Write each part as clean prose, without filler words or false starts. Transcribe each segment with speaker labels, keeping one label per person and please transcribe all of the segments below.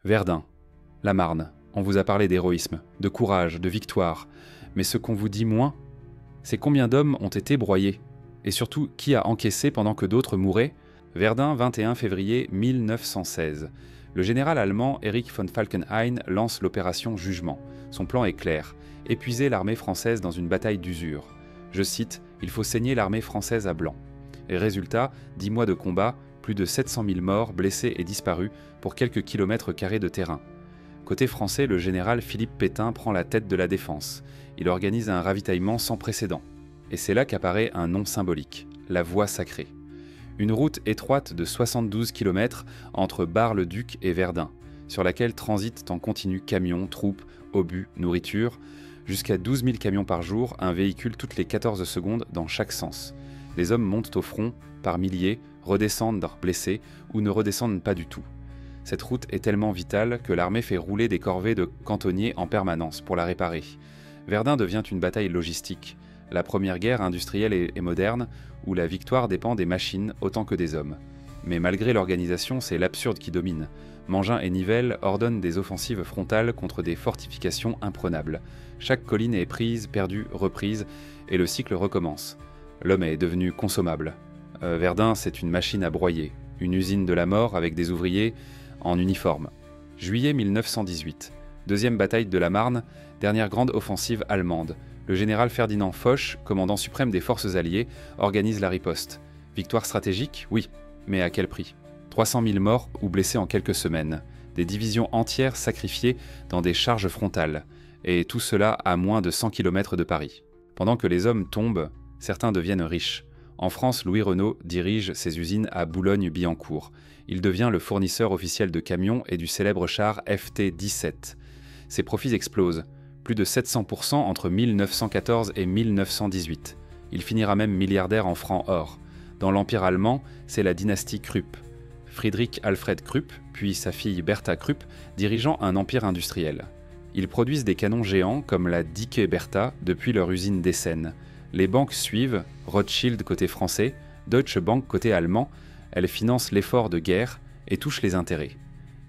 Speaker 1: Verdun, la Marne, on vous a parlé d'héroïsme, de courage, de victoire, mais ce qu'on vous dit moins, c'est combien d'hommes ont été broyés, et surtout qui a encaissé pendant que d'autres mouraient. Verdun, 21 février 1916. Le général allemand Erich von Falkenhayn lance l'opération Jugement. Son plan est clair, épuiser l'armée française dans une bataille d'usure. Je cite, « Il faut saigner l'armée française à blanc ». Et résultat, 10 mois de combat, plus de 700 000 morts, blessés et disparus pour quelques kilomètres carrés de terrain. Côté français, le général Philippe Pétain prend la tête de la défense. Il organise un ravitaillement sans précédent. Et c'est là qu'apparaît un nom symbolique, la Voie sacrée. Une route étroite de 72 km entre Bar-le-Duc et Verdun, sur laquelle transitent en continu camions, troupes, obus, nourriture, jusqu'à 12 000 camions par jour, un véhicule toutes les 14 secondes dans chaque sens. Les hommes montent au front, par milliers, redescendent blessés ou ne redescendent pas du tout. Cette route est tellement vitale que l'armée fait rouler des corvées de cantonniers en permanence pour la réparer. Verdun devient une bataille logistique, la première guerre industrielle et moderne où la victoire dépend des machines autant que des hommes. Mais malgré l'organisation, c'est l'absurde qui domine. Mangin et Nivelle ordonnent des offensives frontales contre des fortifications imprenables. Chaque colline est prise, perdue, reprise, et le cycle recommence. L'homme est devenu consommable. Verdun, c'est une machine à broyer, une usine de la mort avec des ouvriers en uniforme. Juillet 1918, deuxième bataille de la Marne, dernière grande offensive allemande. Le général Ferdinand Foch, commandant suprême des forces alliées, organise la riposte. Victoire stratégique? Oui, mais à quel prix? 300 000 morts ou blessés en quelques semaines, des divisions entières sacrifiées dans des charges frontales, et tout cela à moins de 100 km de Paris. Pendant que les hommes tombent, certains deviennent riches. En France, Louis Renault dirige ses usines à Boulogne-Billancourt. Il devient le fournisseur officiel de camions et du célèbre char FT-17. Ses profits explosent, plus de 700% entre 1914 et 1918. Il finira même milliardaire en francs or. Dans l'Empire allemand, c'est la dynastie Krupp. Friedrich Alfred Krupp, puis sa fille Bertha Krupp, dirigeant un empire industriel. Ils produisent des canons géants comme la Dicke Bertha depuis leur usine d'Essen. Les banques suivent, Rothschild côté français, Deutsche Bank côté allemand, elles financent l'effort de guerre et touchent les intérêts.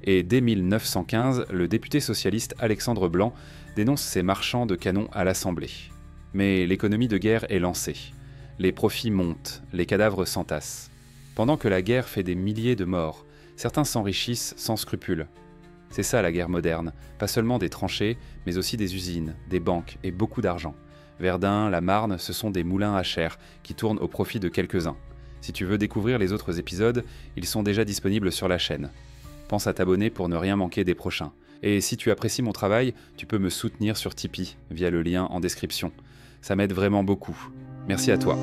Speaker 1: Et dès 1915, le député socialiste Alexandre Blanc dénonce ces marchands de canons à l'Assemblée. Mais l'économie de guerre est lancée. Les profits montent, les cadavres s'entassent. Pendant que la guerre fait des milliers de morts, certains s'enrichissent sans scrupules. C'est ça la guerre moderne, pas seulement des tranchées, mais aussi des usines, des banques et beaucoup d'argent. Verdun, la Marne, ce sont des moulins à chair qui tournent au profit de quelques-uns. Si tu veux découvrir les autres épisodes, ils sont déjà disponibles sur la chaîne. Pense à t'abonner pour ne rien manquer des prochains. Et si tu apprécies mon travail, tu peux me soutenir sur Tipeee via le lien en description. Ça m'aide vraiment beaucoup. Merci à toi.